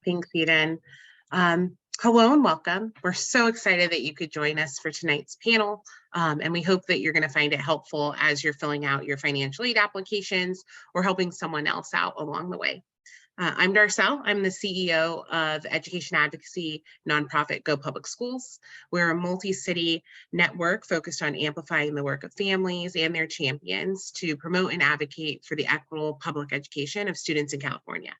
Thanks, Eden. Hello and welcome. We're so excited that you could join us for tonight's panel, and we hope that you're going to find it helpful as you're filling out your financial aid applications or helping someone else out along the way. I'm Darcel. I'm the CEO of education advocacy nonprofit Go Public Schools. We're a multi-city network focused on amplifying the work of families and their champions to promote and advocate for the equitable public education of students in California.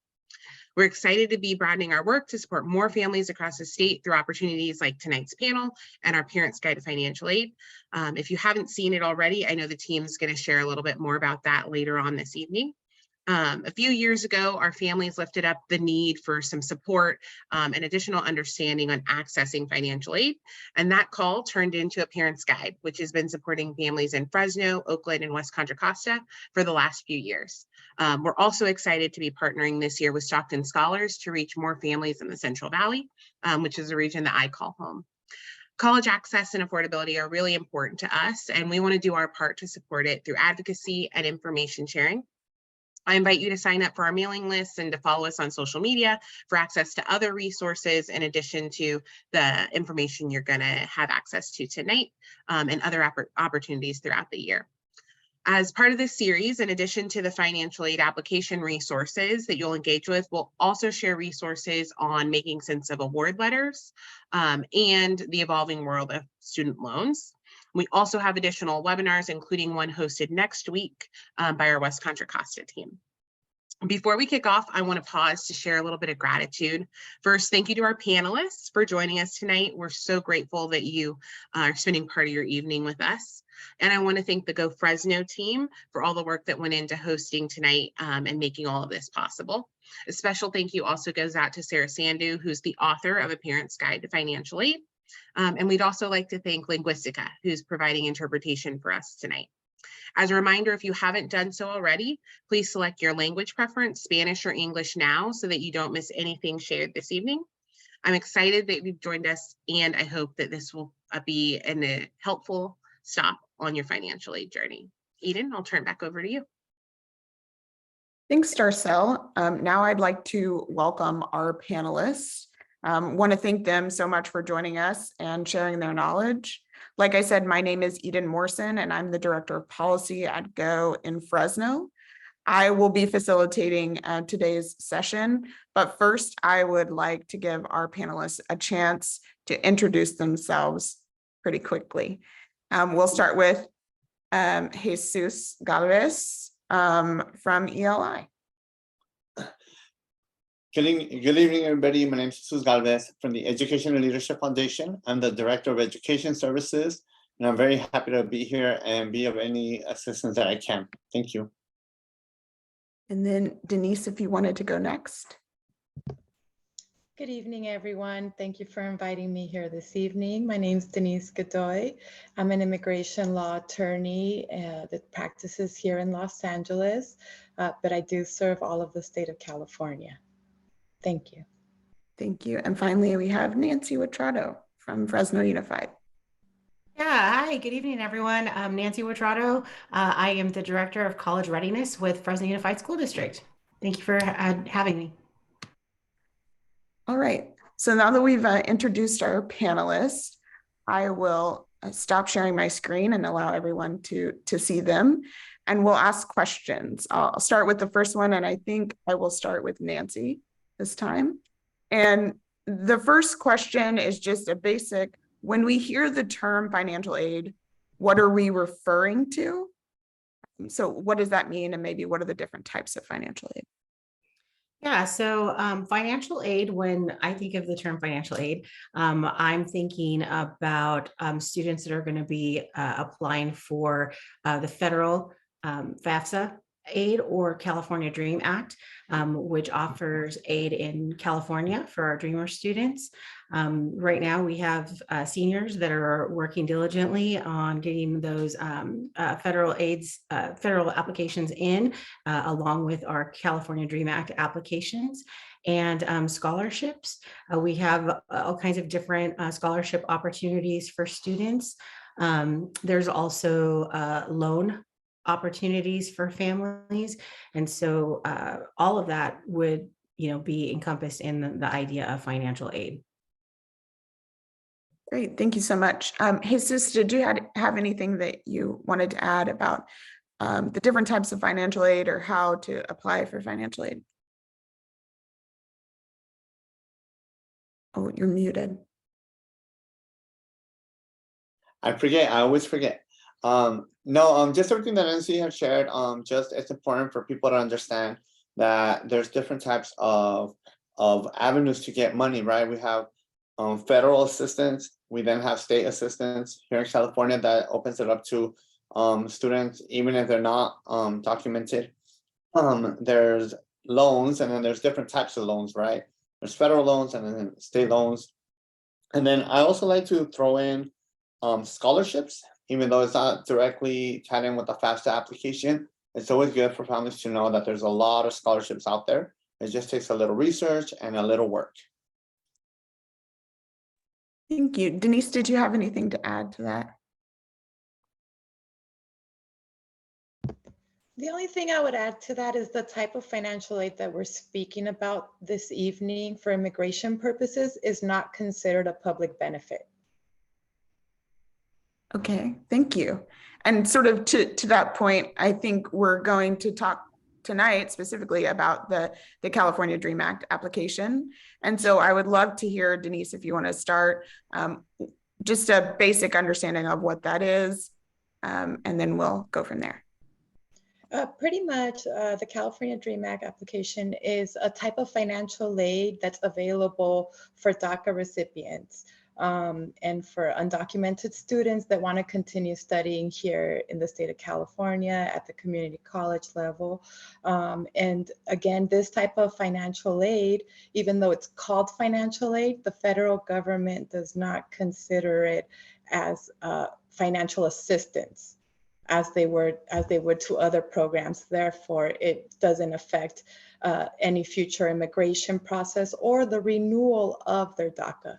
We're excited to be broadening our work to support more families across the state through opportunities like tonight's panel and our Parents Guide to Financial Aid. If you haven't seen it already, I know the team's going to share a little bit more about that later on this evening. A few years ago, our families lifted up the need for some support and additional understanding on accessing financial aid. And that call turned into a Parents Guide, which has been supporting families in Fresno, Oakland, and West Contra Costa for the last few years. We're also excited to be partnering this year with Stockton Scholars to reach more families in the Central Valley, which is a region that I call home. College access and affordability are really important to us, and we want to do our part to support it through advocacy and information sharing. I invite you to sign up for our mailing list and to follow us on social media for access to other resources in addition to the information you're going to have access to tonight and other opportunities throughout the year. As part of this series, in addition to the financial aid application resources that you'll engage with, we'll also share resources on making sense of award letters and the evolving world of student loans. We also have additional webinars, including one hosted next week by our West Contra Costa team. Before we kick off, I want to pause to share a little bit of gratitude. First, thank you to our panelists for joining us tonight. We're so grateful that you are spending part of your evening with us. And I want to thank the Go Fresno team for all the work that went into hosting tonight and making all of this possible. A special thank you also goes out to Sarah Sandu, who's the author of A Parent's Guide to Financial Aid. And we'd also like to thank Linguistica, who's providing interpretation for us tonight. As a reminder, if you haven't done so already, please select your language preference, Spanish or English now, so that you don't miss anything shared this evening. I'm excited that you've joined us, and I hope that this will be a helpful stop on your financial aid journey. Eden, I'll turn it back over to you. Thanks, Darcel. Now I'd like to welcome our panelists. Want to thank them so much for joining us and sharing their knowledge. Like I said, my name is Eden Morrison, and I'm the Director of Policy at Go in Fresno. I will be facilitating today's session, but first I would like to give our panelists a chance to introduce themselves pretty quickly. We'll start with Jesus Galvez from ELI. Good evening, everybody. My name is Jesus Galvez from the Education and Leadership Foundation. I'm the Director of Education Services, and I'm very happy to be here and be of any assistance that I can. Thank you. And then Denise, if you wanted to go next. Good evening, everyone. Thank you for inviting me here this evening. My name is Denise Godoy. I'm an immigration law attorney that practices here in Los Angeles, but I do serve all of the state of California. Thank you. Thank you. And finally, we have Nancy Witrato from Fresno Unified. Yeah, hi, good evening, everyone. I'm Nancy Witrato. I am the Director of College Readiness with Fresno Unified School District. Thank you for having me. All right, so now that we've introduced our panelists, I will stop sharing my screen and allow everyone to see them, and we'll ask questions. I'll start with the first one, and I think I will start with Nancy this time. And the first question is just a basic, when we hear the term financial aid, what are we referring to? So what does that mean? And maybe what are the different types of financial aid? Yeah, so financial aid, when I think of the term financial aid, I'm thinking about students that are going to be applying for the federal FAFSA aid or California Dream Act, which offers aid in California for our Dreamer students. Right now we have seniors that are working diligently on getting those federal applications in, along with our California Dream Act applications and scholarships. We have all kinds of different scholarship opportunities for students. There's also loan opportunities for families. And so all of that would be encompassed in the idea of financial aid. Great, thank you so much. Jesus, did you have anything that you wanted to add about the different types of financial aid or how to apply for financial aid? Oh, you're muted. I forget. I always forget. No, just everything that Nancy has shared. Just it's important for people to understand that there's different types of avenues to get money. Right? We have federal assistance. We then have state assistance here in California that opens it up to students, even if they're not documented. There's loans, and then there's different types of loans. Right? There's federal loans and then state loans. And then I also like to throw in scholarships, even though it's not directly tied in with the FAFSA application. It's always good for families to know that there's a lot of scholarships out there. It just takes a little research and a little work. Thank you. Denise, did you have anything to add to that? The only thing I would add to that is the type of financial aid that we're speaking about this evening for immigration purposes is not considered a public benefit. Okay, thank you. And sort of to that point, I think we're going to talk tonight specifically about the California DREAM Act application. And so I would love to hear, Denise, if you want to start, just a basic understanding of what that is, and then we'll go from there. Pretty much the California DREAM Act application is a type of financial aid that's available for DACA recipients. And for undocumented students that want to continue studying here in the state of California at the community college level. And again, this type of financial aid, even though it's called financial aid, the federal government does not consider it as financial assistance as they would to other programs. Therefore, it doesn't affect any future immigration process or the renewal of their DACA.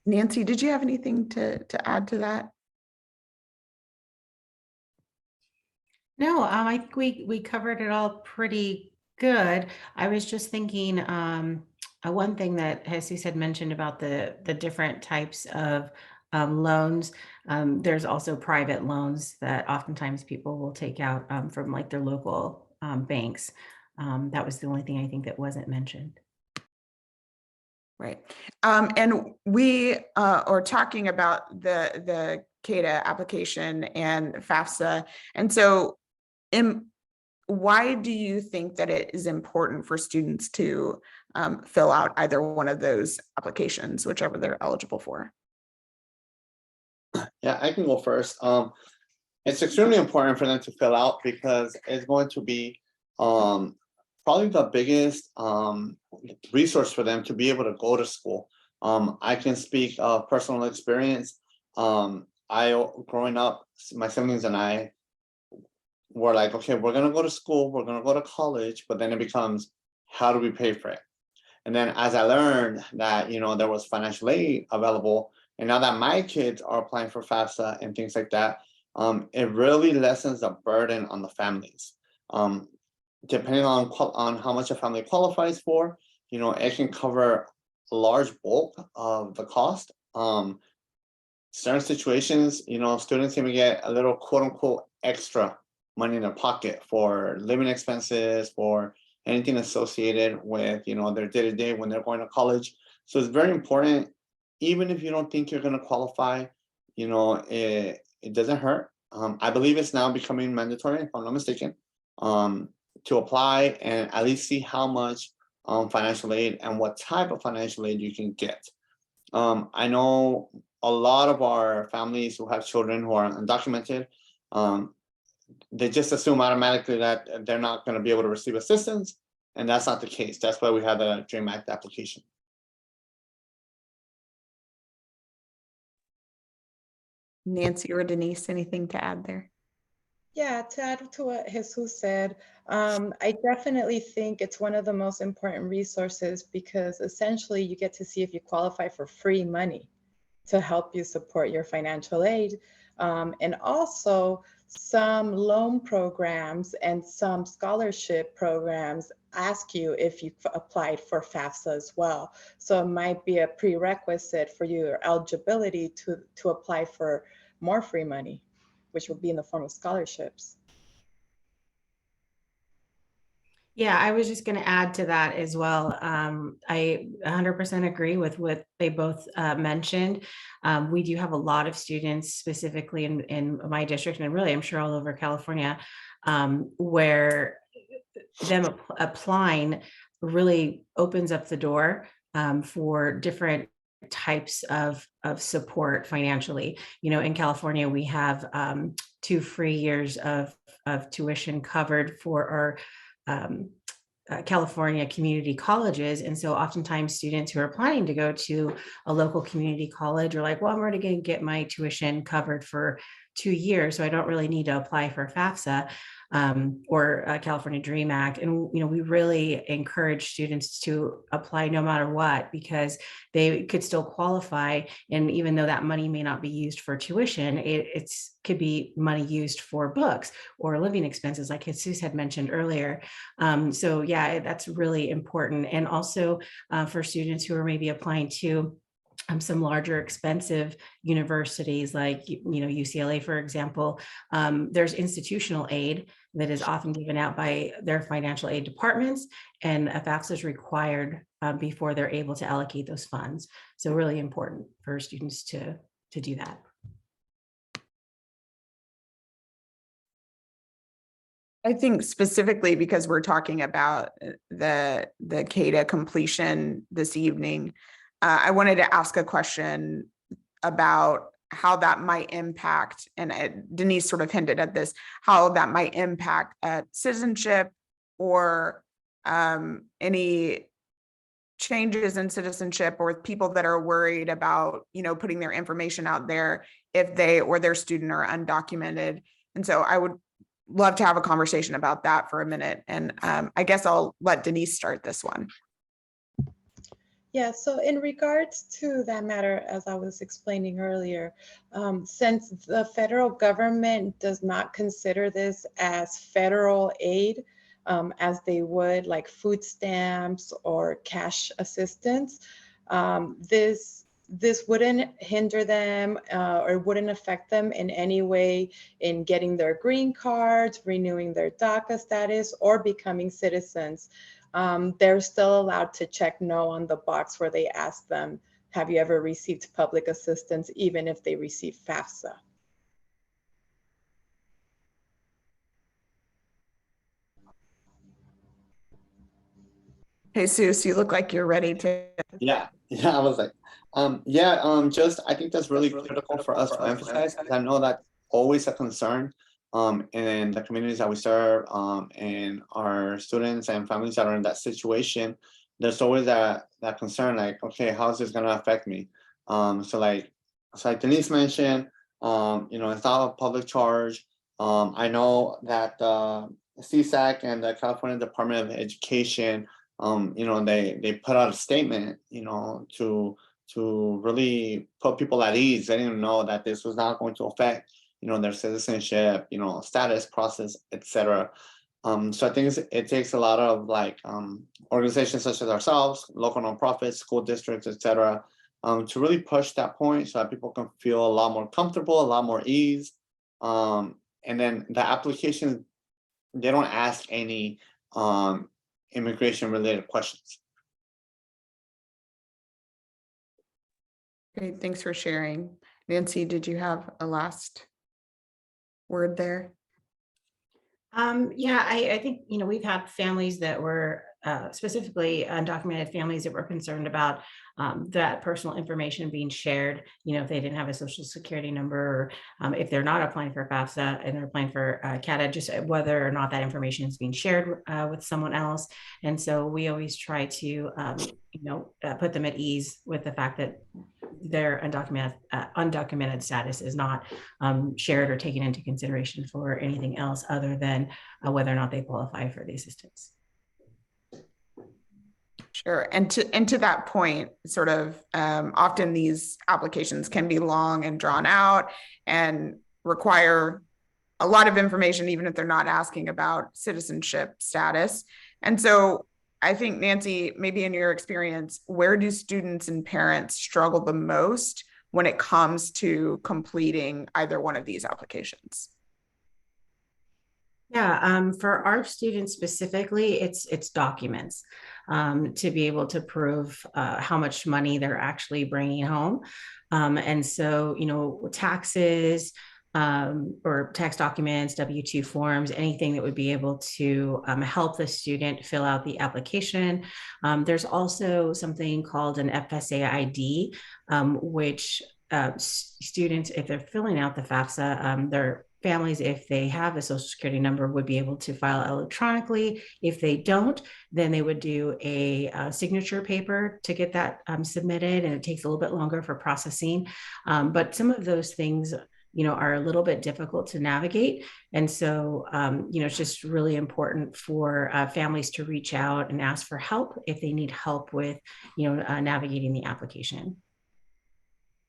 Nancy, did you have anything to add to that? No, I think we covered it all pretty good. I was just thinking, one thing that Jesus had mentioned about the different types of loans. There's also private loans that oftentimes people will take out from like their local banks. That was the only thing I think that wasn't mentioned. Right. And we are talking about the CADA application and FAFSA. And so why do you think that it is important for students to fill out either one of those applications, whichever they're eligible for? Yeah, I can go first. It's extremely important for them to fill out because it's going to be probably the biggest resource for them to be able to go to school. I can speak of personal experience. Growing up, my siblings and I were like, okay, we're gonna go to school, we're gonna go to college, but then it becomes, how do we pay for it? And then as I learned that, there was financial aid available, and now that my kids are applying for FAFSA and things like that, it really lessens the burden on the families. Depending on how much a family qualifies for, it can cover a large bulk of the cost. Certain situations, students even get a little quote unquote extra money in their pocket for living expenses, for anything associated with, their day-to-day when they're going to college. So it's very important, even if you don't think you're going to qualify, it doesn't hurt. I believe it's now becoming mandatory, if I'm not mistaken, to apply and at least see how much financial aid and what type of financial aid you can get. I know a lot of our families who have children who are undocumented, they just assume automatically that they're not going to be able to receive assistance, and that's not the case. That's why we have the DREAM Act application. Nancy or Denise, anything to add there? Yeah, to add to what Jesus said, I definitely think it's one of the most important resources because essentially you get to see if you qualify for free money to help you support your financial aid. And also some loan programs and some scholarship programs ask you if you've applied for FAFSA as well. So it might be a prerequisite for your eligibility to apply for more free money, which would be in the form of scholarships. Yeah, I was just going to add to that as well. I 100% agree with what they both mentioned. We do have a lot of students, specifically in my district, and really, I'm sure all over California, where them applying really opens up the door for different types of support financially. You know, in California, we have 2 free years of tuition covered for our California community colleges. And so oftentimes students who are planning to go to a local community college are like, well, I'm already going to get my tuition covered for 2 years, so I don't really need to apply for FAFSA or California Dream Act. And, you know, we really encourage students to apply no matter what, because they could still qualify. And even though that money may not be used for tuition, it could be money used for books or living expenses, like Jesus had mentioned earlier. So yeah, that's really important. And also for students who are maybe applying to some larger expensive universities like, you know, UCLA, for example, there's institutional aid that is often given out by their financial aid departments, and a FAFSA is required before they're able to allocate those funds. So really important for students to do that. I think specifically because we're talking about the CADA completion this evening, I wanted to ask a question about how that might impact, and Denise sort of hinted at this, how that might impact citizenship or any changes in citizenship, or people that are worried about, you know, putting their information out there if they or their student are undocumented. And so I would love to have a conversation about that for a minute. And I guess I'll let Denise start this one. Yeah, so in regards to that matter, as I was explaining earlier, since the federal government does not consider this as federal aid, as they would like food stamps or cash assistance, this wouldn't hinder them or wouldn't affect them in any way in getting their green cards, renewing their DACA status, or becoming citizens. They're still allowed to check no on the box where they ask them, have you ever received public assistance, even if they receive FAFSA? Jesus, you look like you're ready to. Yeah, I was like, just I think that's really critical for us to emphasize, because I know that's always a concern in the communities that we serve, and our students and families that are in that situation. There's always that concern, like, okay, how is this going to affect me? So like Denise mentioned, you know, it's not a public charge. I know that CSAC and the California Department of Education, you know, they put out a statement, you know, to really put people at ease, letting them know that this was not going to affect, you know, their citizenship, you know, status, process, etc. So I think it takes a lot of like organizations such as ourselves, local nonprofits, school districts, etc., to really push that point so that people can feel a lot more comfortable, a lot more ease. And then the application, they don't ask any immigration related questions. Great, thanks for sharing. Nancy, did you have a last word there? Yeah, I think, you know, we've had families that were specifically undocumented families that were concerned about that personal information being shared, you know, if they didn't have a social security number, or if they're not applying for FAFSA and they're applying for CADA, just whether or not that information is being shared with someone else. And so we always try to, you know, put them at ease with the fact that their undocumented status is not shared or taken into consideration for anything else other than whether or not they qualify for the assistance. Sure. And to that point, sort of often these applications can be long and drawn out and require a lot of information, even if they're not asking about citizenship status. And so I think, Nancy, maybe in your experience, where do students and parents struggle the most when it comes to completing either one of these applications? Yeah, for our students specifically, it's documents to be able to prove how much money they're actually bringing home. And so, taxes or tax documents, W-2 forms, anything that would be able to help the student fill out the application. There's also something called an FSA ID, which students, if they're filling out the FAFSA, their families, if they have a social security number, would be able to file electronically. If they don't, then they would do a signature paper to get that submitted, and it takes a little bit longer for processing. But some of those things, are a little bit difficult to navigate. And so, it's just really important for families to reach out and ask for help if they need help with, navigating the application.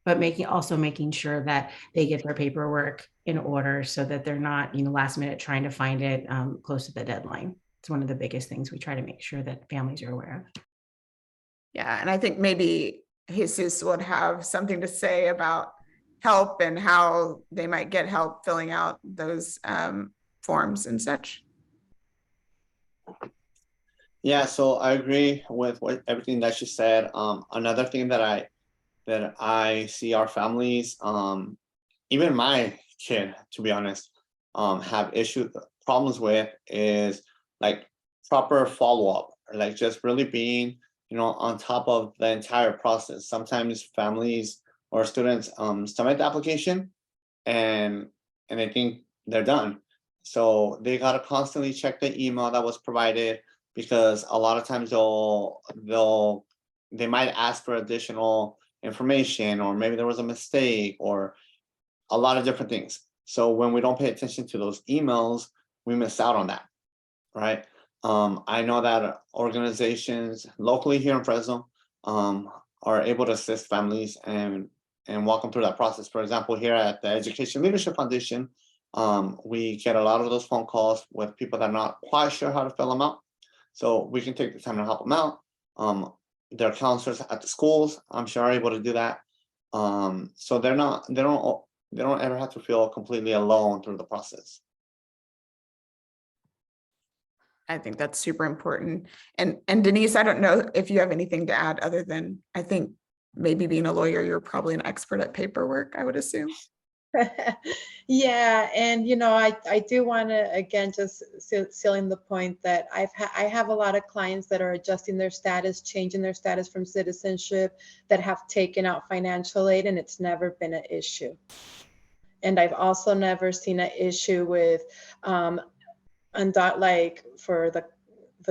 But making sure that they get their paperwork in order so that they're not, last minute trying to find it close to the deadline. It's one of the biggest things we try to make sure that families are aware of. Yeah, and I think maybe Jesus would have something to say about help and how they might get help filling out those forms and such. Yeah, so I agree with everything that she said. Another thing that I see our families, even my kid, to be honest, have problems with is like proper follow-up, or like just really being, on top of the entire process. Sometimes families or students submit the application and they think they're done. So they gotta constantly check the email that was provided, because a lot of times they might ask for additional information, or maybe there was a mistake, or a lot of different things. So when we don't pay attention to those emails, we miss out on that, right? I know that organizations locally here in Fresno are able to assist families and walk them through that process. For example, here at the Education Leadership Foundation, we get a lot of those phone calls with people that are not quite sure how to fill them out. So we can take the time to help them out. Their counselors at the schools, I'm sure, are able to do that. So they don't ever have to feel completely alone through the process. I think that's super important. And Denise, I don't know if you have anything to add other than, I think maybe being a lawyer, you're probably an expert at paperwork, I would assume. Yeah, and I do want to again just sealing the point that I have a lot of clients that are adjusting their status, changing their status from citizenship, that have taken out financial aid, and it's never been an issue. And I've also never seen an issue with like for the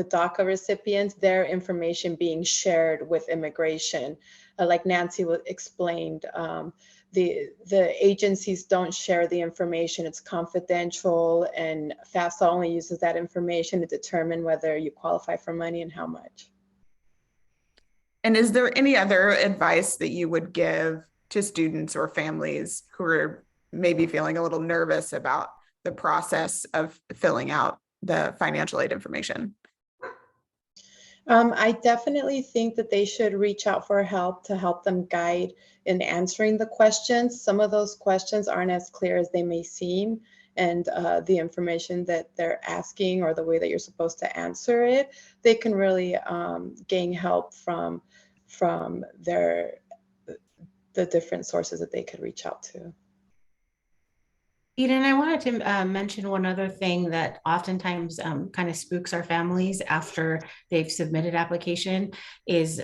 DACA recipients, their information being shared with immigration. Like Nancy explained, the agencies don't share the information. It's confidential, and FAFSA only uses that information to determine whether you qualify for money and how much. And is there any other advice that you would give to students or families who are maybe feeling a little nervous about the process of filling out the financial aid information? I definitely think that they should reach out for help to help them guide in answering the questions. Some of those questions aren't as clear as they may seem, and the information that they're asking or the way that you're supposed to answer it, they can really gain help from the different sources that they could reach out to. Eden, I wanted to mention one other thing that oftentimes kind of spooks our families after they've submitted application is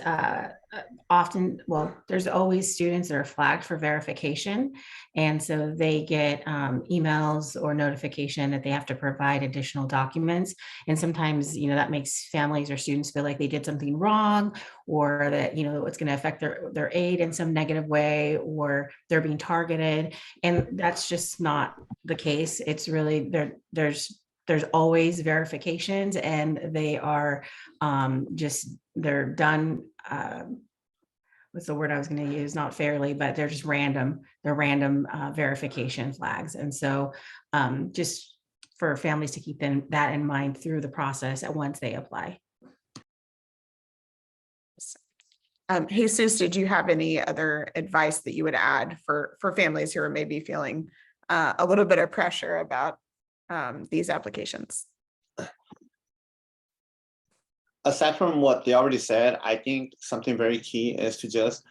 there's always students that are flagged for verification. And so they get emails or notification that they have to provide additional documents. And sometimes, that makes families or students feel like they did something wrong, or that, it's going to affect their aid in some negative way, or they're being targeted. And that's just not the case. It's really there's always verifications, and they are they're done. What's the word I was going to use? Not fairly, but they're just random. They're random verification flags. And so just for families to keep that in mind through the process at once they apply. Jesus, did you have any other advice that you would add for families who are maybe feeling a little bit of pressure about these applications? Aside from what they already said, I think something very key is to just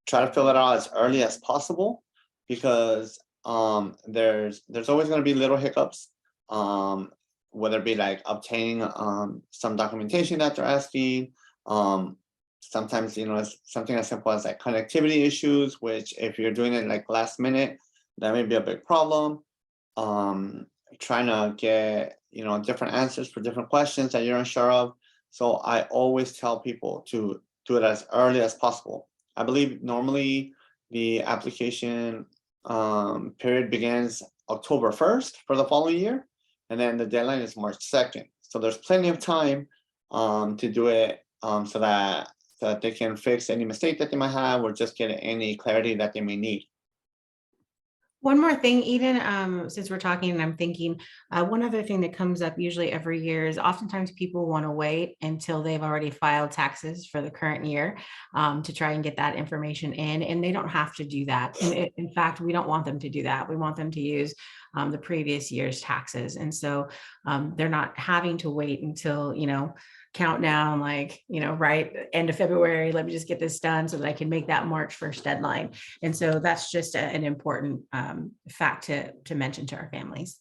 try to fill it out as early as possible, because there's always going to be little hiccups, whether it be like obtaining some documentation that they're asking. Sometimes, it's something as simple as like connectivity issues, which if you're doing it like last minute, that may be a big problem. Trying to get different answers for different questions that you're unsure of. So I always tell people to do it as early as possible. I believe normally the application period begins October 1st for the following year, and then the deadline is March 2nd. So there's plenty of time to do it so that they can fix any mistake that they might have, or just get any clarity that they may need. One more thing, Eden, since we're talking and I'm thinking, one other thing that comes up usually every year is oftentimes people want to wait until they've already filed taxes for the current year to try and get that information in, and they don't have to do that. And in fact, we don't want them to do that. We want them to use the previous year's taxes. And so they're not having to wait until, countdown, right end of February, let me just get this done so that I can make that March 1st deadline. And so that's just an important fact to mention to our families.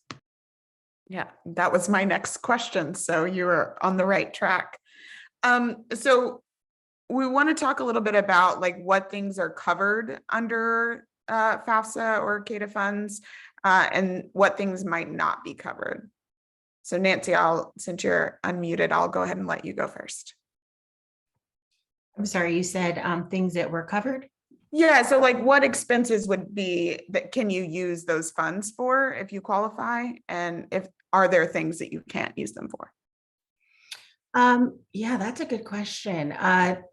Yeah, that was my next question. So you were on the right track. So we want to talk a little bit about what things are covered under FAFSA or CADA funds and what things might not be covered. So Nancy, since you're unmuted, I'll go ahead and let you go first. I'm sorry, you said things that were covered? Yeah, so what expenses would be that can you use those funds for if you qualify? And are there things that you can't use them for? Yeah, that's a good question.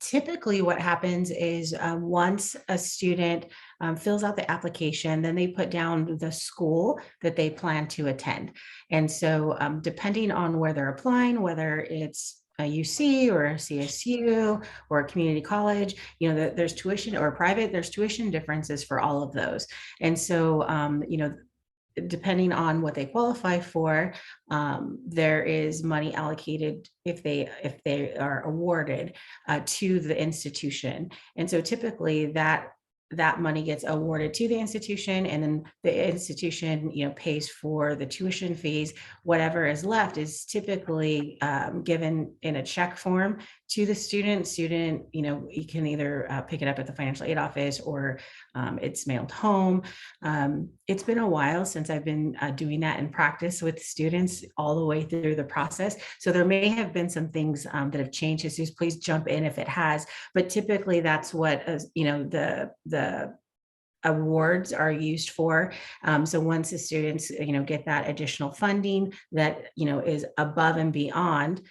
Typically what happens is once a student fills out the application, then they put down the school that they plan to attend. And so depending on where they're applying, whether it's a UC or a CSU or a community college, there's tuition, or private, there's tuition differences for all of those. And so, depending on what they qualify for, there is money allocated if they are awarded to the institution. And so typically that money gets awarded to the institution, and then the institution, pays for the tuition fees. Whatever is left is typically given in a check form to the student. You can either pick it up at the financial aid office, or it's mailed home. It's been a while since I've been doing that in practice with students all the way through the process. So there may have been some things that have changed. Jesus, please jump in if it has. But typically that's what the awards are used for. So once the students, get that additional funding that, is above and beyond,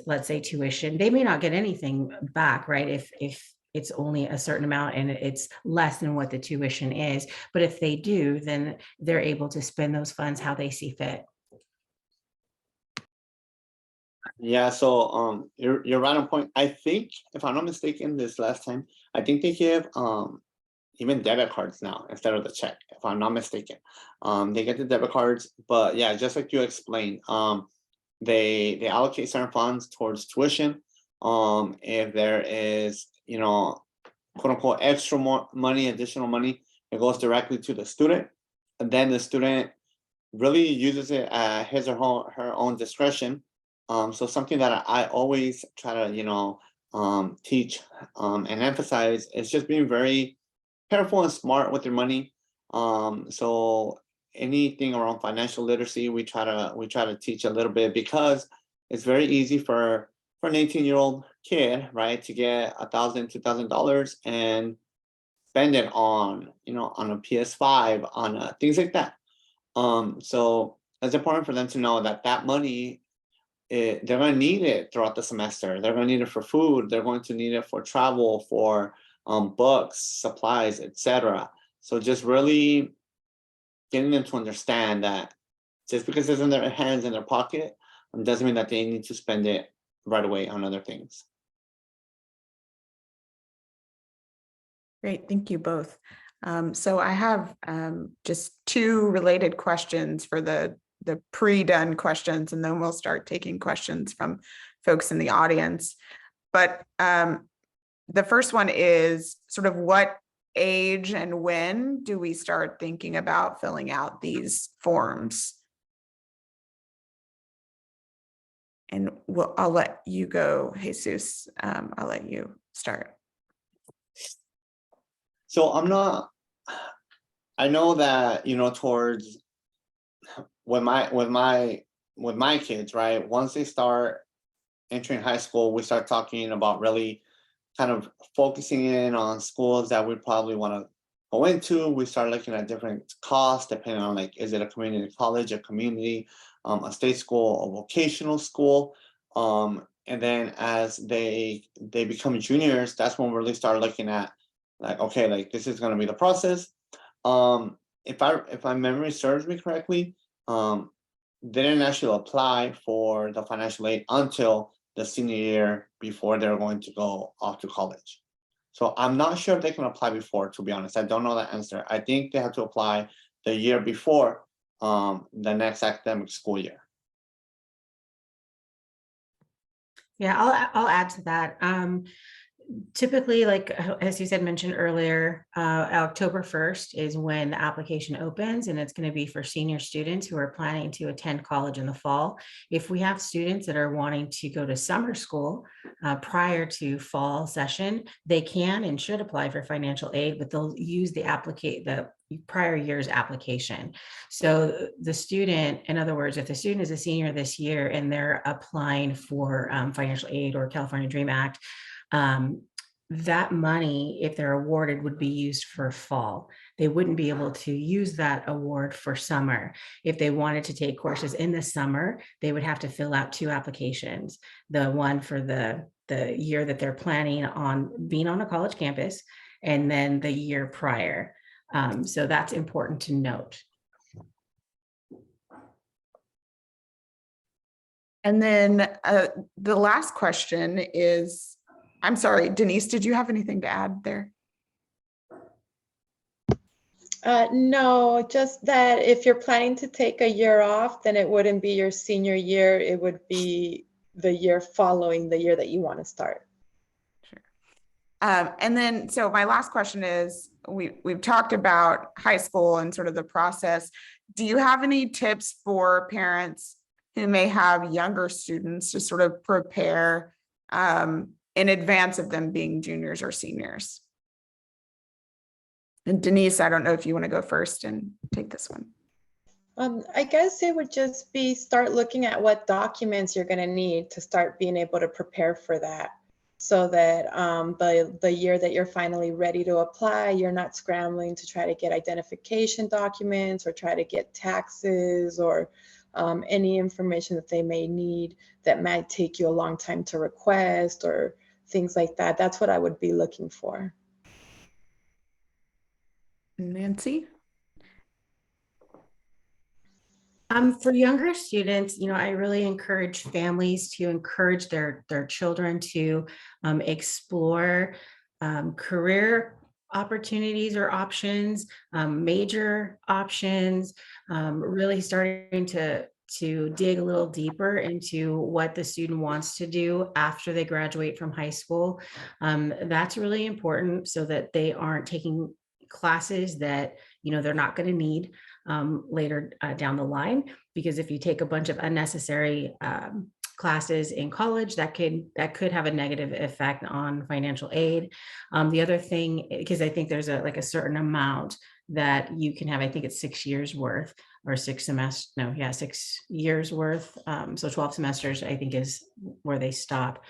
let's say tuition, they may not get anything back, right? If it's only a certain amount and it's less than what the tuition is. But if they do, then they're able to spend those funds how they see fit. Yeah, so you're right on point. I think, if I'm not mistaken, this last time, I think they give even debit cards now instead of the check, if I'm not mistaken. They get the debit cards, but yeah, just like you explained, they allocate certain funds towards tuition. If there is, quote unquote extra more money, additional money, it goes directly to the student, and then the student really uses it at his or her own discretion. So something that I always try to teach and emphasize is just being very careful and smart with your money. So anything around financial literacy, we try to teach a little bit, because it's very easy for an 18-year-old kid, right, to get $1,000, $2,000 and spend it on on a PS5, on things like that. So it's important for them to know that money, they're going to need it throughout the semester. They're going to need it for food. They're going to need it for travel, for books, supplies, etc. So just really getting them to understand that Just because it's in their hands, in their pocket, doesn't mean that they need to spend it right away on other things. Great, thank you both. So I have just two related questions for the pre-done questions, and then we'll start taking questions from folks in the audience. But the first one is sort of what age and when do we start thinking about filling out these forms? And I'll let you go, Jesus. I'll let you start. So I know that, towards with my kids, right? Once they start entering high school, we start talking about really kind of focusing in on schools that we probably want to go into. We start looking at different costs depending on, like, is it a community college, a community, a state school, a vocational school. And then as they become juniors, that's when we really start looking at, like, okay, like, this is going to be the process. If my memory serves me correctly, they didn't actually apply for the financial aid until the senior year before they're going to go off to college. So I'm not sure if they can apply before, to be honest. I don't know the answer. I think they have to apply the year before the next academic school year. Yeah, I'll add to that. Typically, like, as you said, mentioned earlier, October 1st is when the application opens, and it's going to be for senior students who are planning to attend college in the fall. If we have students that are wanting to go to summer school prior to fall session, they can and should apply for financial aid, but they'll use the prior year's application. So the student, in other words, if the student is a senior this year and they're applying for financial aid or California Dream Act, that money, if they're awarded, would be used for fall. They wouldn't be able to use that award for summer. If they wanted to take courses in the summer, they would have to fill out two applications. The one for the year that they're planning on being on a college campus, and then the year prior. So that's important to note. And then the last question is, I'm sorry, Denise, did you have anything to add there? No, just that if you're planning to take a year off, then it wouldn't be your senior year. It would be the year following the year that you want to start. Sure. And then, so my last question is, we've talked about high school and sort of the process. Do you have any tips for parents who may have younger students to sort of prepare in advance of them being juniors or seniors? And Denise, I don't know if you want to go first and take this one. I guess it would just be start looking at what documents you're going to need to start being able to prepare for that, so that the year that you're finally ready to apply, you're not scrambling to try to get identification documents or try to get taxes or any information that they may need that might take you a long time to request or things like that. That's what I would be looking for. Nancy? For younger students, I really encourage families to encourage their children to explore career opportunities or options, major options, really starting to dig a little deeper into what the student wants to do after they graduate from high school. That's really important so that they aren't taking classes that they're not going to need later down the line, because if you take a bunch of unnecessary classes in college, that could have a negative effect on financial aid. The other thing, because I think there's a certain amount that you can have, I think it's 6 years worth or 6 semesters, 6 years worth. So 12 semesters, I think, is where they stop.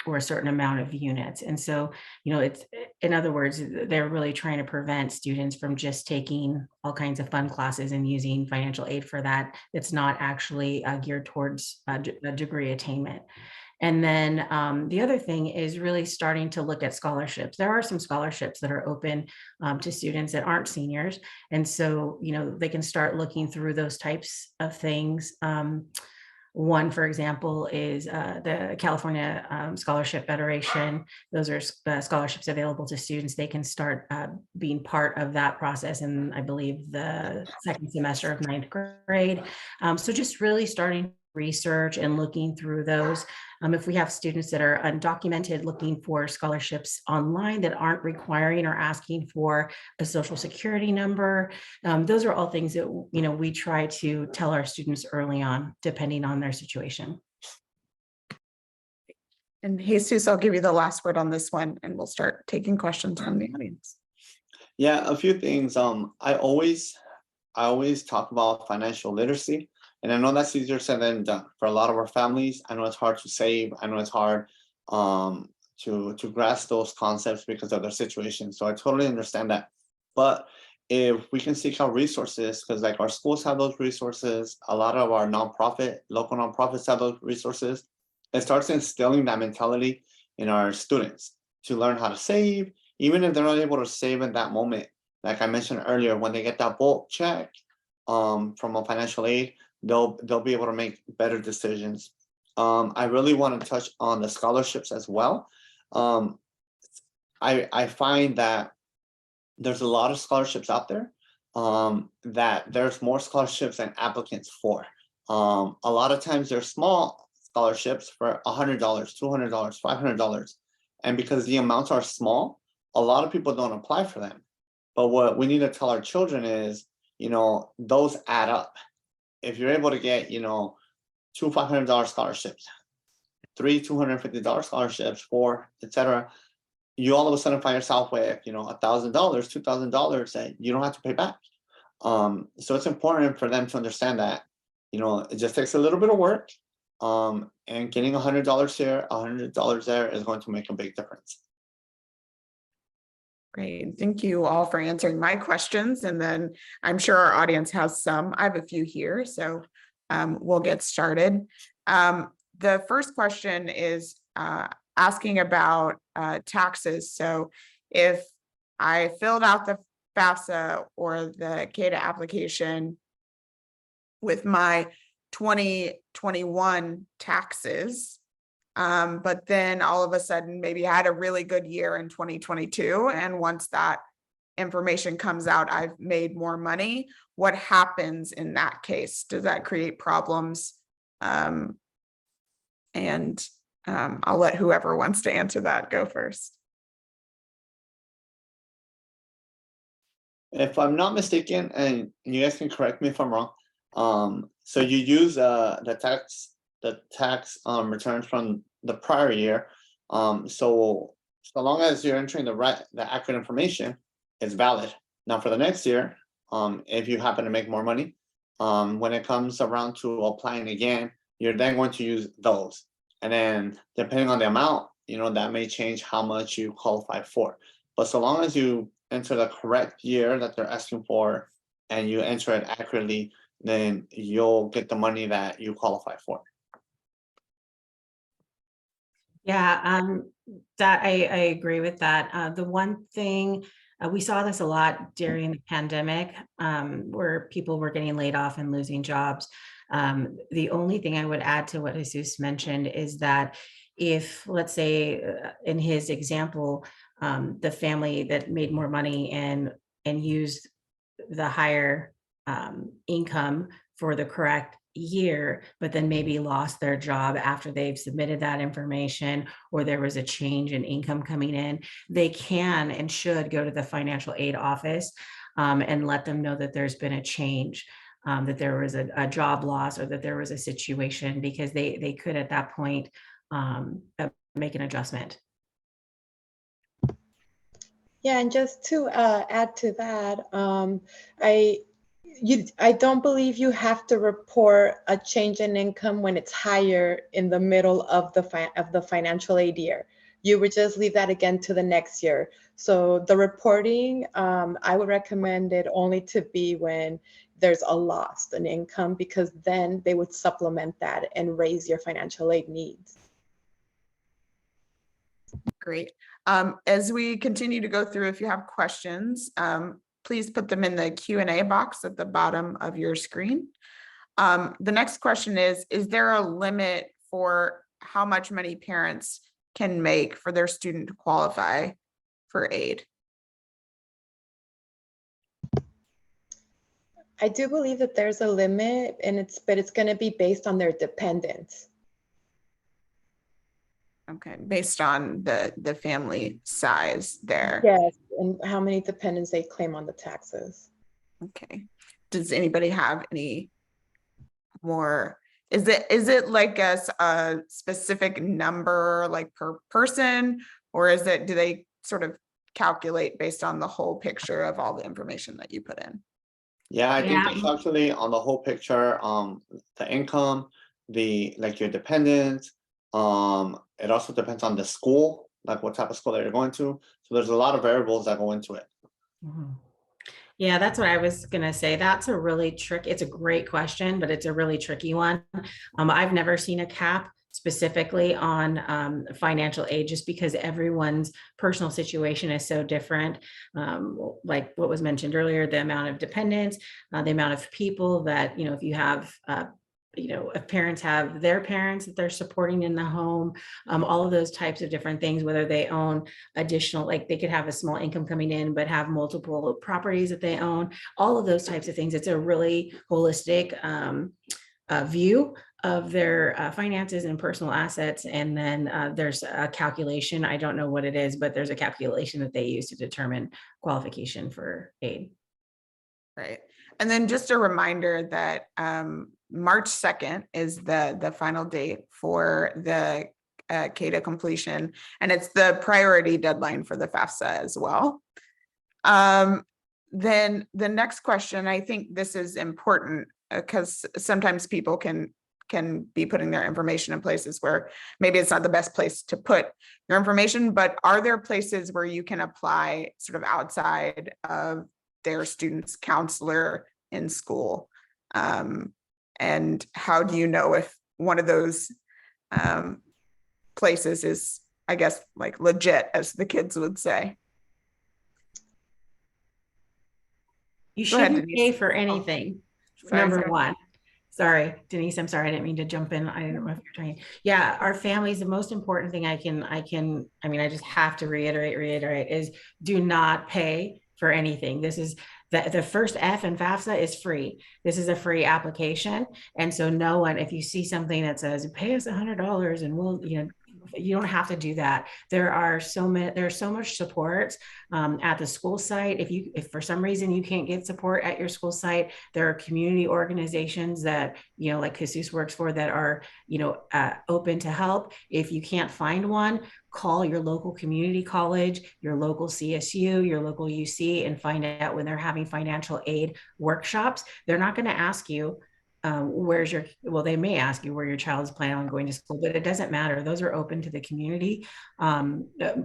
Or a certain amount of units. And so, it's, in other words, they're really trying to prevent students from just taking all kinds of fun classes and using financial aid for that. It's not actually geared towards a degree attainment. And then the other thing is really starting to look at scholarships. There are some scholarships that are open to students that aren't seniors. And so, they can start looking through those types of things. One, for example, is the California Scholarship Federation. Those are scholarships available to students. They can start being part of that process in, I believe, the second semester of 9th grade. So just really starting research and looking through those. If we have students that are undocumented looking for scholarships online that aren't requiring or asking for a social security number, those are all things that we try to tell our students early on, depending on their situation. And Jesus, I'll give you the last word on this one, and we'll start taking questions from the audience. Yeah, a few things. I always talk about financial literacy, and I know that's easier said than done for a lot of our families. I know it's hard to save. I know it's hard to grasp those concepts because of their situation. So I totally understand that. But if we can seek out resources, because like our schools have those resources, a lot of our local nonprofits have those resources, it starts instilling that mentality in our students to learn how to save, even if they're not able to save in that moment. Like I mentioned earlier, when they get that bulk check from a financial aid, they'll be able to make better decisions. I really want to touch on the scholarships as well. I find that there's a lot of scholarships out there, that there's more scholarships than applicants for. A lot of times they're small scholarships for $100, $200, $500. And because the amounts are small, a lot of people don't apply for them. But what we need to tell our children is, those add up. If you're able to get, two $500 scholarships, three $250 scholarships, four, etc., you all of a sudden find yourself with, $1,000, $2,000 that you don't have to pay back. So it's important for them to understand that, it just takes a little bit of work, and getting $100 here, $100 there is going to make a big difference. Great. Thank you all for answering my questions. And then I'm sure our audience has some. I have a few here, so we'll get started. The first question is asking about taxes. So if I filled out the FAFSA or the CADA application with my 2021 taxes, but then all of a sudden maybe had a really good year in 2022. And once that information comes out, I've made more money. What happens in that case? Does that create problems? I'll let whoever wants to answer that go first. If I'm not mistaken, and you guys can correct me if I'm wrong, so you use the tax returns from the prior year. So long as you're entering the accurate information, it's valid. Now for the next year, if you happen to make more money, when it comes around to applying again, you're then going to use those. And then depending on the amount, that may change how much you qualify for. But so long as you enter the correct year that they're asking for and you enter it accurately, then you'll get the money that you qualify for. Yeah, that I agree with that. The one thing we saw this a lot during the pandemic, where people were getting laid off and losing jobs. The only thing I would add to what Jesus mentioned is that if, let's say, in his example, the family that made more money and used the higher income for the correct year, but then maybe lost their job after they've submitted that information, or there was a change in income coming in, they can and should go to the financial aid office and let them know that there's been a change, that there was a job loss, or that there was a situation, because they could at that point make an adjustment. Yeah, and just to add to that, I don't believe you have to report a change in income when it's higher in the middle of the financial aid year. You would just leave that again to the next year. So the reporting, I would recommend it only to be when there's a loss in income, because then they would supplement that and raise your financial aid needs. Great. As we continue to go through, if you have questions, please put them in the Q&A box at the bottom of your screen. The next question is there a limit for how much money parents can make for their student to qualify for aid? I do believe that there's a limit, and but it's going to be based on their dependents. Okay, based on the family size there. Yes, and how many dependents they claim on the taxes. Okay. Does anybody have any more? Is it like a specific number, like per person, or is it, do they sort of calculate based on the whole picture of all the information that you put in? Yeah, I think Yeah. it's actually on the whole picture, the income, like your dependents. It also depends on the school, like what type of school that you're going to. So there's a lot of variables that go into it. Mhm. Yeah, that's what I was gonna say. That's a really tricky, it's a great question, but it's a really tricky one. I've never seen a cap specifically on financial aid, just because everyone's personal situation is so different. Like what was mentioned earlier, the amount of dependents, the amount of people that, if you have if parents have their parents that they're supporting in the home, all of those types of different things, whether they own additional, like they could have a small income coming in, but have multiple properties that they own, all of those types of things. It's a really holistic view of their finances and personal assets. And then there's a calculation, I don't know what it is, but there's a calculation that they use to determine qualification for aid. Right. And then just a reminder that March 2nd is the final date for the CADA completion, and it's the priority deadline for the FAFSA as well. Then the next question, I think this is important because sometimes people can be putting their information in places where maybe it's not the best place to put your information, but are there places where you can apply sort of outside of their student's counselor in school? And how do you know if one of those places is, I guess, like legit, as the kids would say? You Go ahead, shouldn't Denise. pay for anything. Number one. Sorry, Denise, I'm sorry, I didn't mean to jump in. I didn't know if you're trying. Yeah, our families, the most important thing I just have to reiterate is do not pay for anything. This is the first F in FAFSA is free. This is a free application. And so no one, if you see something that says pay us $100 and we'll, you don't have to do that. There's so much support at the school site. If for some reason you can't get support at your school site, there are community organizations that, like Jesus works for, that are, open to help. If you can't find one, call your local community college, your local CSU, your local UC, and find out when they're having financial aid workshops. They're not going to ask you, they may ask you where your child is planning on going to school, but it doesn't matter. Those are open to the community.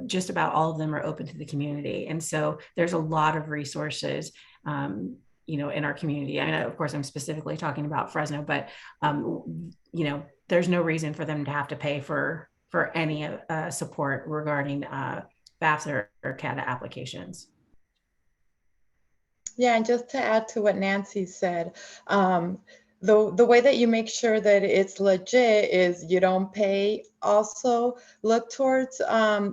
Just about all of them are open to the community. And so there's a lot of resources, in our community. I know, of course, I'm specifically talking about Fresno, but, there's no reason for them to have to pay for any support regarding FAFSA or CADA applications. Yeah, and just to add to what Nancy said, the way that you make sure that it's legit is you don't pay. Also, look towards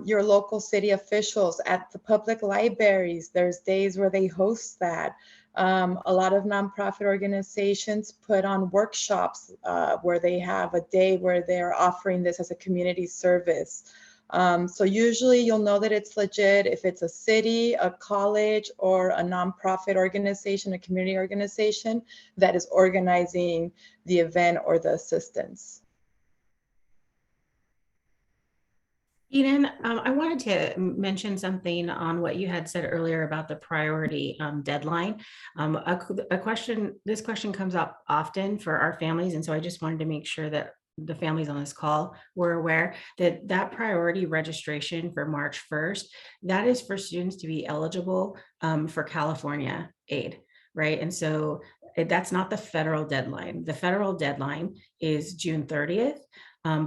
your local city officials at the public libraries. There's days where they host that. A lot of nonprofit organizations put on workshops where they have a day where they're offering this as a community service. So usually you'll know that it's legit if it's a city, a college, or a nonprofit organization, a community organization that is organizing the event or the assistance. Eden, I wanted to mention something on what you had said earlier about the priority deadline. This question comes up often for our families, and so I just wanted to make sure that the families on this call were aware that priority registration for March 1st, that is for students to be eligible for California aid, right? And so that's not the federal deadline. The federal deadline is June 30th.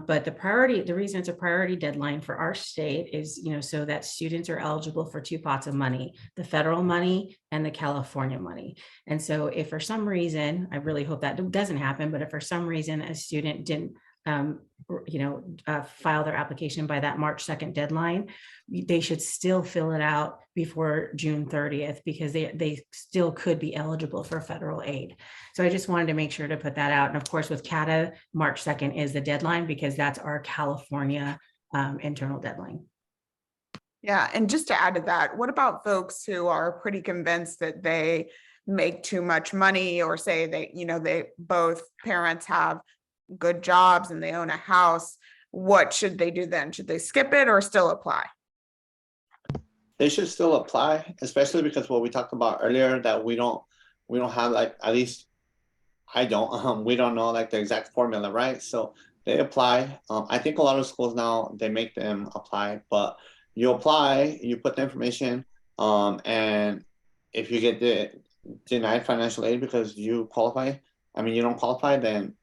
But the reason it's a priority deadline for our state is, so that students are eligible for two pots of money, the federal money and the California money. And so if for some reason, I really hope that doesn't happen, but if for some reason a student didn't file their application by that March 2nd deadline, they should still fill it out before June 30th, because they still could be eligible for federal aid. So I just wanted to make sure to put that out. And of course, with CATA, March 2nd is the deadline, because that's our California internal deadline. Yeah, and just to add to that, what about folks who are pretty convinced that they make too much money, or say they both parents have good jobs and they own a house? What should they do then? Should they skip it or still apply? They should still apply, especially because what we talked about earlier, that we don't have, like, at least I don't, we don't know like the exact formula, right? So they apply. I think a lot of schools now, they make them apply, but you apply, you put the information, and if you get denied financial aid because you don't qualify, then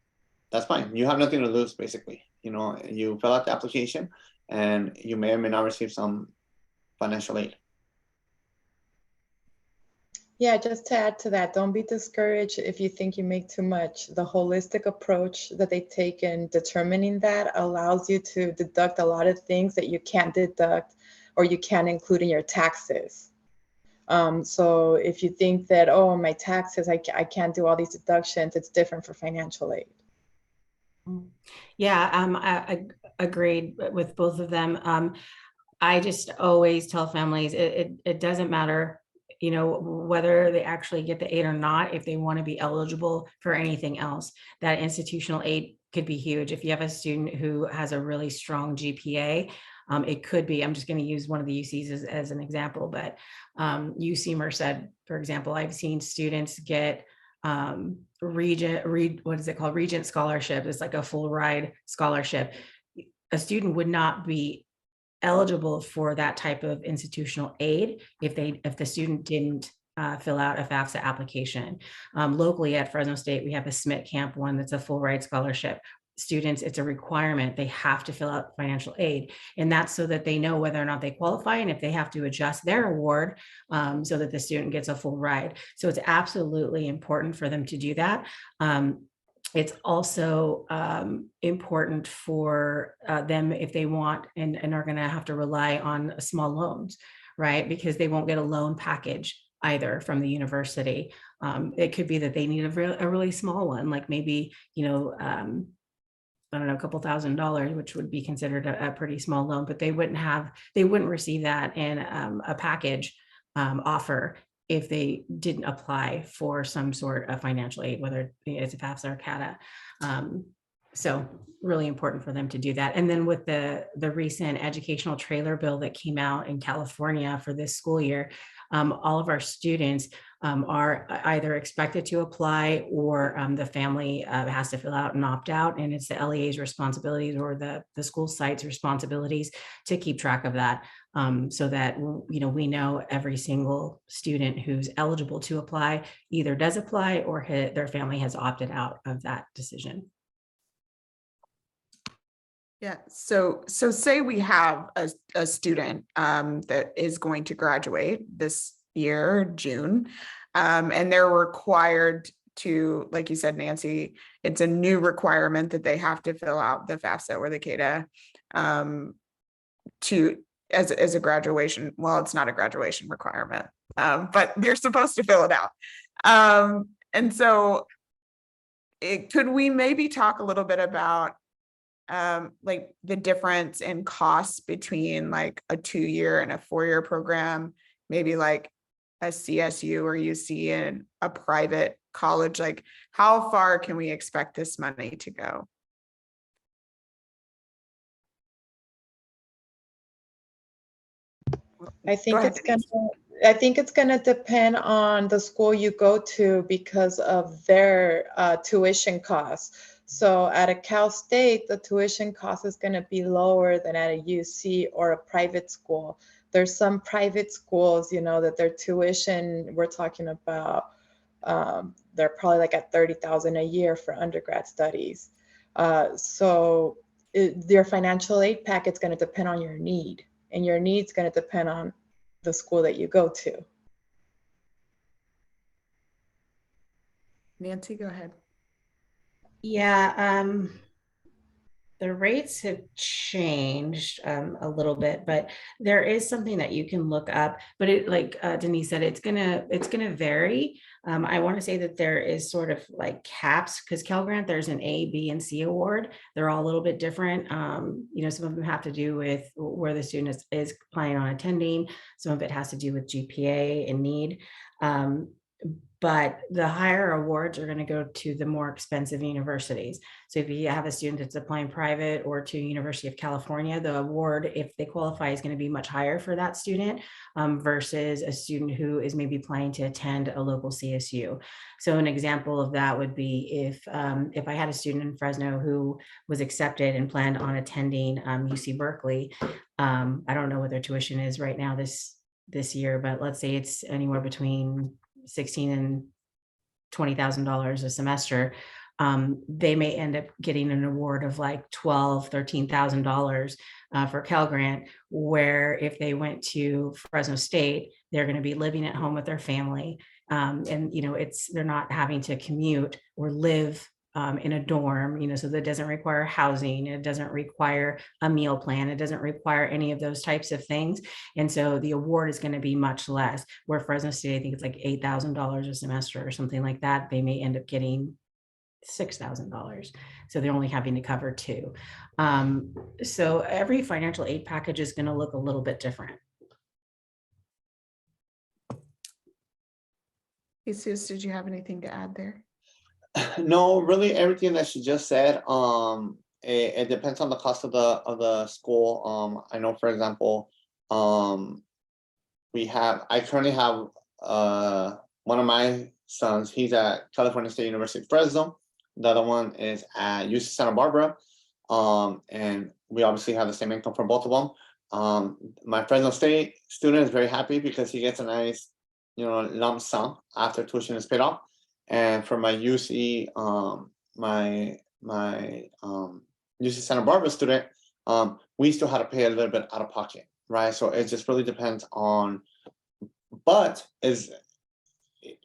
that's fine. You have nothing to lose, basically. You fill out the application and you may or may not receive some financial aid. Yeah, just to add to that, don't be discouraged if you think you make too much. The holistic approach that they take in determining that allows you to deduct a lot of things that you can't deduct or you can't include in your taxes. So if you think that, oh, my taxes, I can't do all these deductions, it's different for financial aid. Yeah, I agreed with both of them. I just always tell families it doesn't matter, whether they actually get the aid or not. If they want to be eligible for anything else, that institutional aid could be huge. If you have a student who has a really strong GPA, it could be, I'm just going to use one of the UCs as an example, but UC Merced, for example, I've seen students get Regent scholarship. It's like a full ride scholarship. A student would not be eligible for that type of institutional aid if the student didn't fill out a FAFSA application. Locally at Fresno State, we have a SMIT camp one that's a full ride scholarship. Students, it's a requirement. They have to fill out financial aid, and that's so that they know whether or not they qualify and if they have to adjust their award so that the student gets a full ride. So it's absolutely important for them to do that. It's also important for them if they want and are going to have to rely on small loans, right? Because they won't get a loan package either from the university. It could be that they need a really small one, like maybe, I don't know, a couple $1,000s, which would be considered a pretty small loan, but they wouldn't receive that in a package offer if they didn't apply for some sort of financial aid, whether it's a FAFSA or CATA. So really important for them to do that. And then with the recent educational trailer bill that came out in California for this school year, all of our students are either expected to apply or the family has to fill out and opt out. And it's the LEA's responsibilities or the school site's responsibilities to keep track of that so that, we know every single student who's eligible to apply either does apply or their family has opted out of that decision. Yeah, so say we have a student that is going to graduate this year, June, and they're required to, like you said, Nancy, it's a new requirement that they have to fill out the FAFSA or the CATA as a graduation. Well, it's not a graduation requirement, but they're supposed to fill it out. And so could we maybe talk a little bit about like the difference in costs between like a 2-year and a 4-year program, maybe like a CSU or UC and a private college? Like, how far can we expect this money to go? I think it's gonna depend on the school you go to because of their tuition costs. So at a Cal State, the tuition cost is going to be lower than at a UC or a private school. There's some private schools, that their tuition, we're talking about, they're probably like at $30,000 a year for undergrad studies. So your financial aid packet's going to depend on your need, and your need's going to depend on the school that you go to. Nancy, go ahead. Yeah, the rates have changed a little bit, but there is something that you can look up. But it, like Denise said, it's gonna vary. I want to say that there is sort of like caps, because Cal Grant, there's an A, B, and C award. They're all a little bit different. You know, some of them have to do with where the student is planning on attending. Some of it has to do with GPA and need. But the higher awards are going to go to the more expensive universities. So if you have a student that's applying private or to University of California, the award, if they qualify, is going to be much higher for that student versus a student who is maybe planning to attend a local CSU. So an example of that would be if I had a student in Fresno who was accepted and planned on attending UC Berkeley. I don't know what their tuition is right now this year, but let's say it's anywhere between $16,000 and $20,000 a semester. They may end up getting an award of like $12,000, $13,000 for Cal Grant, where if they went to Fresno State, they're going to be living at home with their family. And, you know, they're not having to commute or live in a dorm, you know, so that doesn't require housing. It doesn't require a meal plan. It doesn't require any of those types of things. And so the award is going to be much less, where Fresno State, I think it's like $8,000 a semester or something like that. They may end up getting $6,000. So they're only having to cover two. So every financial aid package is going to look a little bit different. Jesus, did you have anything to add there? No, really everything that she just said. It depends on the cost of the school. I know, for example, I currently have one of my sons. He's at California State University Fresno. The other one is at UC Santa Barbara. And we obviously have the same income for both of them. My Fresno State student is very happy because he gets a nice, lump sum after tuition is paid off. And for my UC, my UC Santa Barbara student, we still had to pay a little bit out of pocket, right? So it just really depends on, but is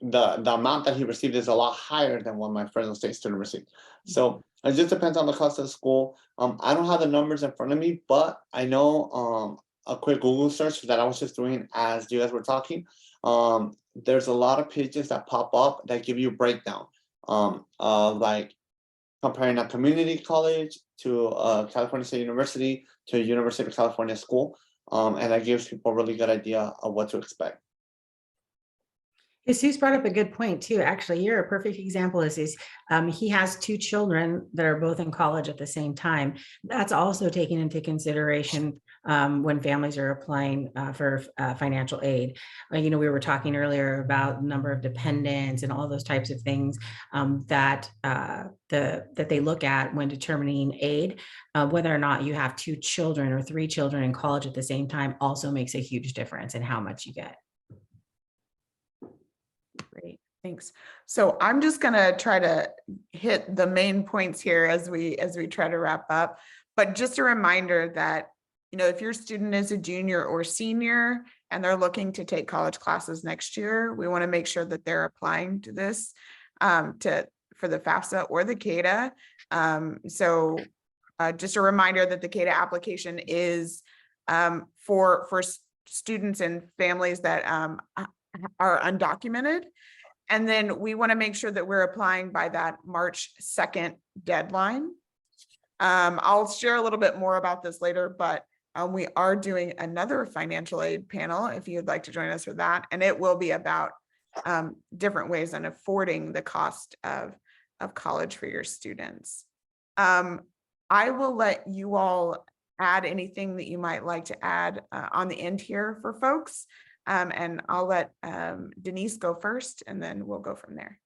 the amount that he received is a lot higher than what my Fresno State student received. So it just depends on the cost of the school. I don't have the numbers in front of me, but I know a quick Google search that I was just doing as you guys were talking. There's a lot of pages that pop up that give you a breakdown of like comparing a community college to a California State University to a University of California school. And that gives people a really good idea of what to expect. Jesus brought up a good point too. Actually, you're a perfect example. He has two children that are both in college at the same time. That's also taken into consideration when families are applying for financial aid. We were talking earlier about the number of dependents and all those types of things that they look at when determining aid. Whether or not you have two children or three children in college at the same time also makes a huge difference in how much you get. Great, thanks. So I'm just gonna try to hit the main points here as we try to wrap up. But just a reminder that, if your student is a junior or senior and they're looking to take college classes next year, we want to make sure that they're applying to this for the FAFSA or the CADA. So just a reminder that the CADA application is for students and families that are undocumented. And then we want to make sure that we're applying by that March 2nd deadline. I'll share a little bit more about this later, but we are doing another financial aid panel if you'd like to join us for that. And it will be about different ways on affording the cost of college for your students. I will let you all add anything that you might like to add on the end here for folks. And I'll let Denise go first, and then we'll go from there.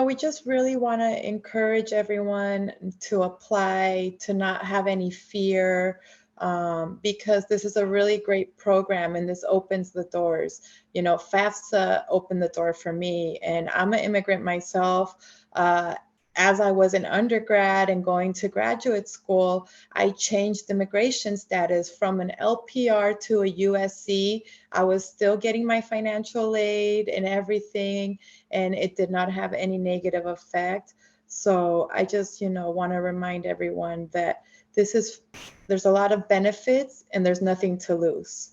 We just really want to encourage everyone to apply, to not have any fear. because this is a really great program and this opens the doors. You know, FAFSA opened the door for me, and I'm an immigrant myself. As I was an undergrad and going to graduate school, I changed immigration status from an LPR to a USC. I was still getting my financial aid and everything, and it did not have any negative effect. So I just, want to remind everyone that there's a lot of benefits and there's nothing to lose.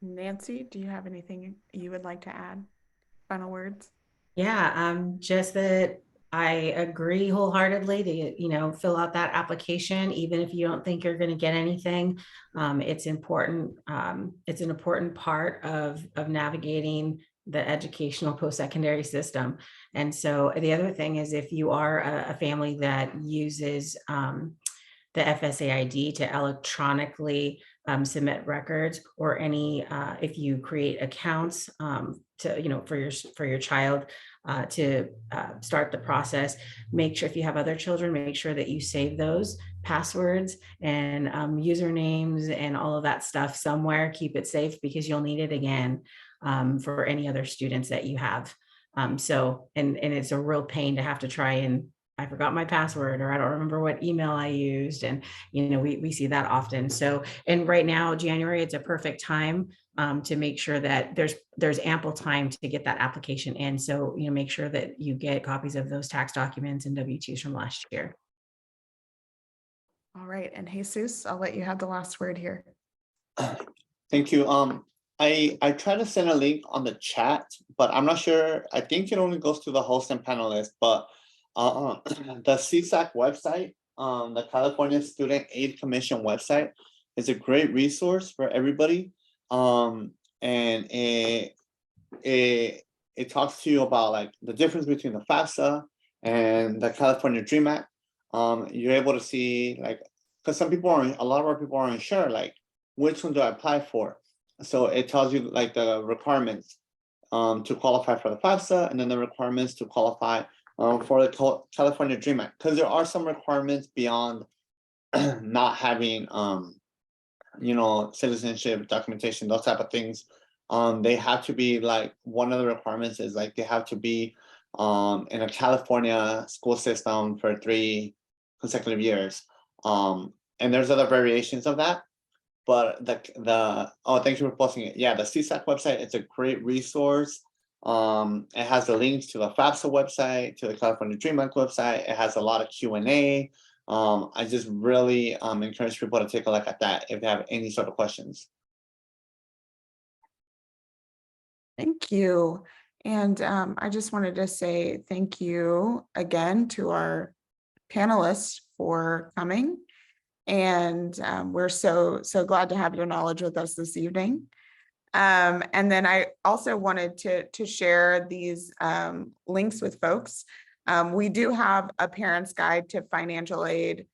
Nancy, do you have anything you would like to add? Final words? Yeah, just that I agree wholeheartedly to, fill out that application, even if you don't think you're going to get anything. It's important. It's an important part of navigating the educational post-secondary system. And so the other thing is, if you are a family that uses the FSAID to electronically submit records, or any if you create accounts to for your child to start the process. Make sure, if you have other children, make sure that you save those passwords and usernames and all of that stuff somewhere. Keep it safe, because you'll need it again for any other students that you have. So it's a real pain to have to try and, I forgot my password, or I don't remember what email I used. And, we see that often. So, and right now, January, it's a perfect time to make sure that there's ample time to get that application in. So, make sure that you get copies of those tax documents and W-2s from last year. All right. And Jesus, I'll let you have the last word here. Thank you. I try to send a link on the chat, but I'm not sure. I think it only goes to the host and panelists, but the CSAC website, the California Student Aid Commission website, is a great resource for everybody. And it talks to you about like the difference between the FAFSA and the California Dream Act. You're able to see, like, because a lot of our people are unsure, like, which one do I apply for? So it tells you like the requirements to qualify for the FAFSA, and then the requirements to qualify for the California Dream Act, because there are some requirements beyond not having citizenship documentation, those type of things. They have to be, like, one of the requirements is like they have to be in a California school system for 3 consecutive years. And there's other variations of that. But thank you for posting it. Yeah, the CSAC website, it's a great resource. It has the links to the FAFSA website, to the California Dream Act website. It has a lot of Q&A. I just really encourage people to take a look at that if they have any sort of questions. Thank you. And I just wanted to say thank you again to our panelists for coming. And we're so glad to have your knowledge with us this evening. And then I also wanted to share these links with folks. We do have a Parent's Guide to Financial Aid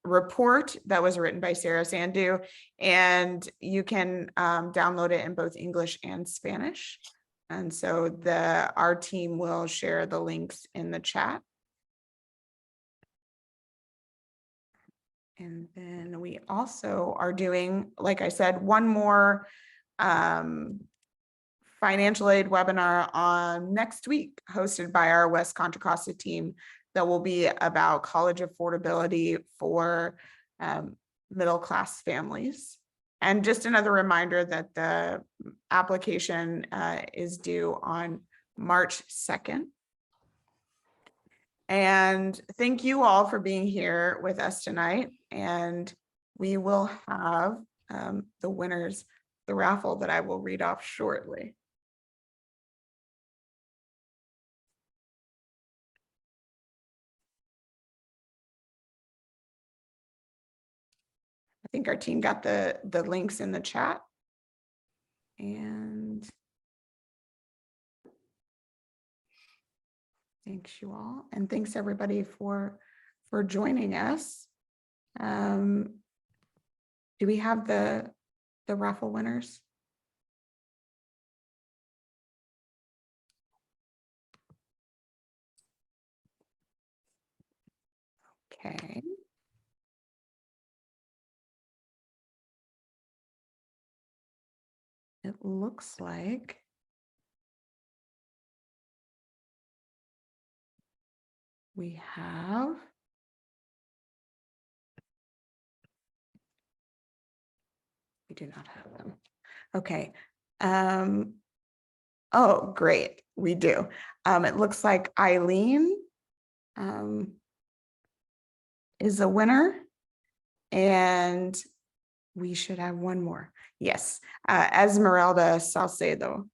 report that was written by Sarah Sandu, and you can download it in both English and Spanish. And so our team will share the links in the chat. And then we also are doing, like I said, one more financial aid webinar on next week, hosted by our West Contra Costa team, that will be about college affordability for middle-class families. And just another reminder that the application is due on March 2nd. And thank you all for being here with us tonight. And we will have the winners, the raffle that I will read off shortly. I think our team got the links in the chat. And thanks you all. And thanks everybody for joining us. Do we have the raffle winners? Okay. looks like we have we do not have them. Okay. Oh, great. We do. It looks like Eileen is a winner, and we should have one more. Yes, Esmeralda Salcedo.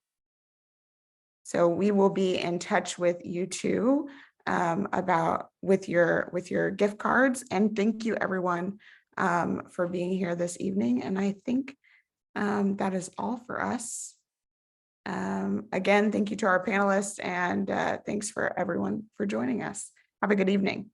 So we will be in touch with you two about with your gift cards. And thank you everyone for being here this evening. And I think that is all for us. Again, thank you to our panelists, and thanks for everyone for joining us. Have a good evening.